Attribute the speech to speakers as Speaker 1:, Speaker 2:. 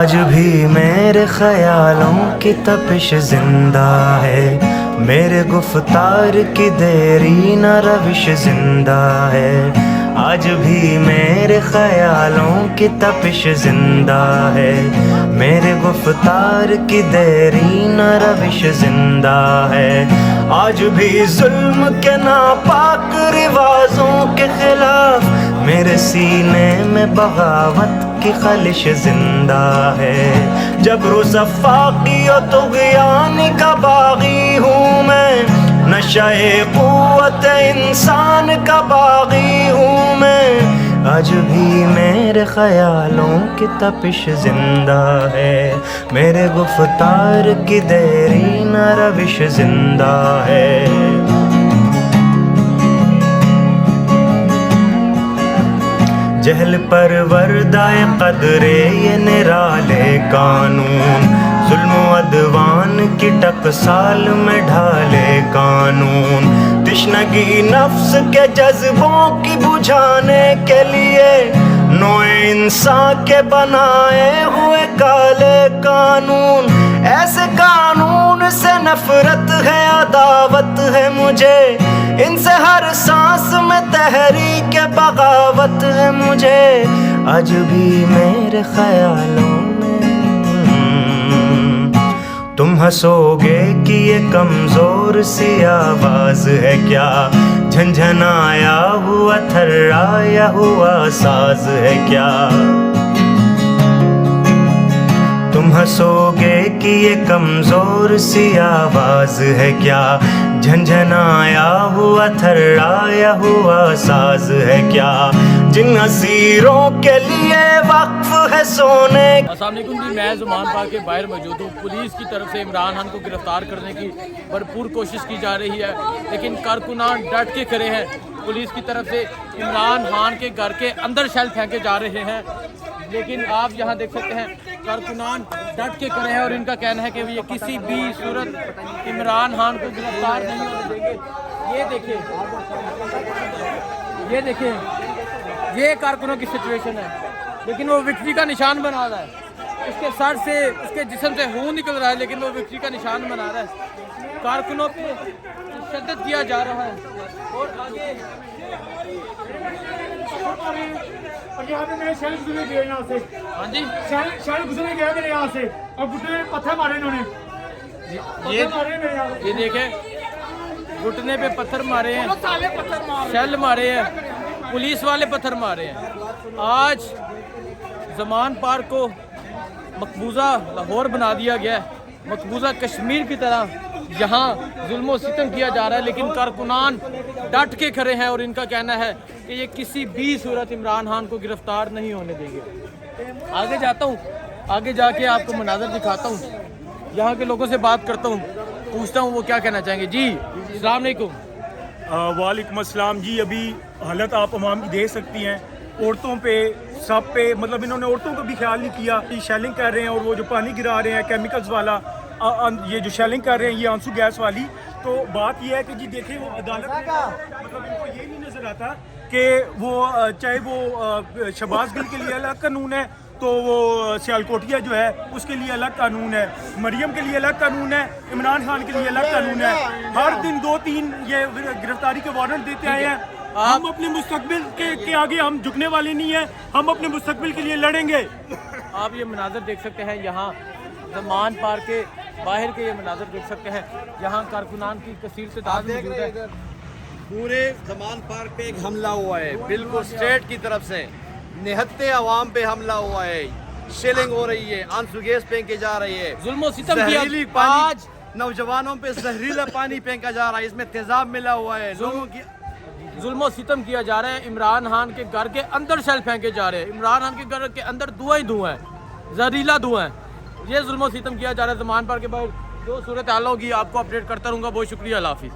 Speaker 1: آج بھی میرے خیالوں کی تپش زندہ ہے، میرے گفتار کی دیری نہ روش زندہ ہے۔ آج بھی میرے خیالوں کی تپش زندہ ہے، میرے گفتار کی دیری نہ روش زندہ ہے۔ آج بھی ظلم کے ناپاک رواجوں کے خلاف میرے سینے میں بغاوت کی خلش زندہ ہے۔ جبر و صفاقی و طغیان کا باغی ہوں میں، نشہ قوت انسان کا باغی ہوں میں۔ آج بھی میرے خیالوں کی تپش زندہ ہے، میرے گفتار کی دیری نہ روش زندہ ہے۔ جہل پر وردائے قدرے یہ نرالے قانون، ظلم و عدوان کی ٹکسال میں ڈھالے قانون۔ تشنگی نفس کے جذبوں کی بجھانے کے لیے نوع انسان کے بنائے ہوئے کالے قانون۔ ایسے قانون سے نفرت ہے، عداوت ہے مجھے، ان سے ہر سانس میں تحریک بغاوت ہے مجھے۔ آج بھی میرے خیالوں میں تم ہنسو گے کہ یہ کمزور سی آواز ہے کیا، جھنجھنایا ہوا تھرایا ہوا ساز ہے کیا۔ تم ہنسو گے کہ یہ کمزور سی آواز ہے کیا، جھنجھنایا ہوا تھرایا ہوا ساز ہے کیا۔ جن اسیروں کے لیے وقف ہے سونے۔
Speaker 2: السلام علیکم جی، میں زمان پاک کے باہر موجود ہوں۔ پولیس کی طرف سے عمران خان کو گرفتار کرنے کی بھرپور کوشش کی جا رہی ہے، لیکن کارکنان ڈٹ کے کھڑے ہیں۔ پولیس کی طرف سے عمران خان کے گھر کے اندر شیل پھینکے جا رہے ہیں، لیکن آپ یہاں دیکھ سکتے ہیں کارکنان ڈٹ کے کھڑے ہیں اور ان کا کہنا ہے کہ یہ کسی بھی صورت عمران خان کو گرفتار نہیں ہونے دیں گے۔ یہ دیکھیں یہ کارکنوں کی سچویشن ہے، لیکن وہ وکٹری کا نشان بنا رہا ہے۔ اس کے سر سے، اس کے جسم سے خون نکل رہا ہے، لیکن وہ وکٹری کا نشان بنا رہا ہے۔ کارکنوں پہ تشدد کیا جا رہا ہے اور آگے
Speaker 3: پنجاب میں شہر گزرے گئے یہاں سے،
Speaker 2: ہاں جی
Speaker 3: شہر گزرے گئے میرے یہاں سے، اور گھٹنے میں پتھر مارے انہوں نے،
Speaker 2: یہ دیکھیں گھٹنے پہ پتھر مارے ہیں، شیل مارے ہیں، پولیس والے پتھر مارے ہیں۔ آج زمان پارک کو مقبوضہ لاہور بنا دیا گیا ہے، مقبوضہ کشمیر کی طرح یہاں ظلم و ستم کیا جا رہا ہے، لیکن کارکنان ڈٹ کے کھڑے ہیں اور ان کا کہنا ہے کہ یہ کسی بھی صورت عمران خان کو گرفتار نہیں ہونے دیں گے۔ آگے جاتا ہوں، آگے جا کے آپ کو مناظر دکھاتا ہوں، یہاں کے لوگوں سے بات کرتا ہوں، پوچھتا ہوں وہ کیا کہنا چاہیں گے۔ جی السلام علیکم۔
Speaker 3: وعلیکم السلام جی۔ ابھی حالت آپ عوام کی دیکھ سکتی ہیں، عورتوں پہ سب پہ، مطلب انہوں نے عورتوں کو بھی خیال نہیں کیا۔ شیلنگ کر رہے ہیں اور وہ جو پانی گرا رہے ہیں کیمیکلز والا، یہ جو شیلنگ کر رہے ہیں یہ آنسو گیس والی۔ تو بات یہ ہے کہ جی دیکھیں وہ عدالت میں مطلب ان کو یہ نہیں نظر آتا کہ وہ چاہے وہ شہباز گل کے لیے الگ قانون ہے تو وہ سیالکوٹیا جو ہے اس کے لیے الگ قانون ہے، مریم کے لیے الگ قانون ہے، عمران خان کے لیے الگ قانون ہے۔ ہر دن 2-3 یہ گرفتاری کے وارنٹ دیتے آئے ہیں۔ ہم اپنے مستقبل کے آگے ہم جھکنے والے نہیں ہیں، ہم اپنے مستقبل کے لیے لڑیں گے۔
Speaker 2: آپ یہ مناظر دیکھ سکتے ہیں، یہاں زمان پارک کے باہر کے یہ مناظر دیکھ سکتے ہیں، یہاں کارکنان کی کثیر تعداد موجود ہے۔
Speaker 4: پورے زمان پارک پہ ایک حملہ ہوا ہے، بالکل اسٹیٹ کی طرف سے نہتے عوام پہ حملہ ہوا ہے، شیلنگ ہو رہی ہے، آنسو گیس پھینکے جا رہی ہے،
Speaker 2: ظلم و ستم
Speaker 4: زہریلی
Speaker 2: کیا
Speaker 4: پانی،
Speaker 2: آج
Speaker 4: نوجوانوں پہ زہریلا پانی پھینکا جا رہا ہے، اس میں تیزاب ملا ہوا ہے، لوگوں کی
Speaker 2: ظلم و ستم کیا جا رہا ہے۔ عمران خان کے گھر کے اندر شیل پھینکے جا رہے ہیں، عمران خان کے گھر کے اندر دھواں ہی دھواں ہے، زہریلا دھواں ہے۔ یہ ظلم و ستم کیا جا رہا ہے زمان پارک کے باہر۔ جو صورتحال ہوگی آپ کو اپڈیٹ کرتا رہوں گا۔ بہت شکریہ، اللہ حافظ۔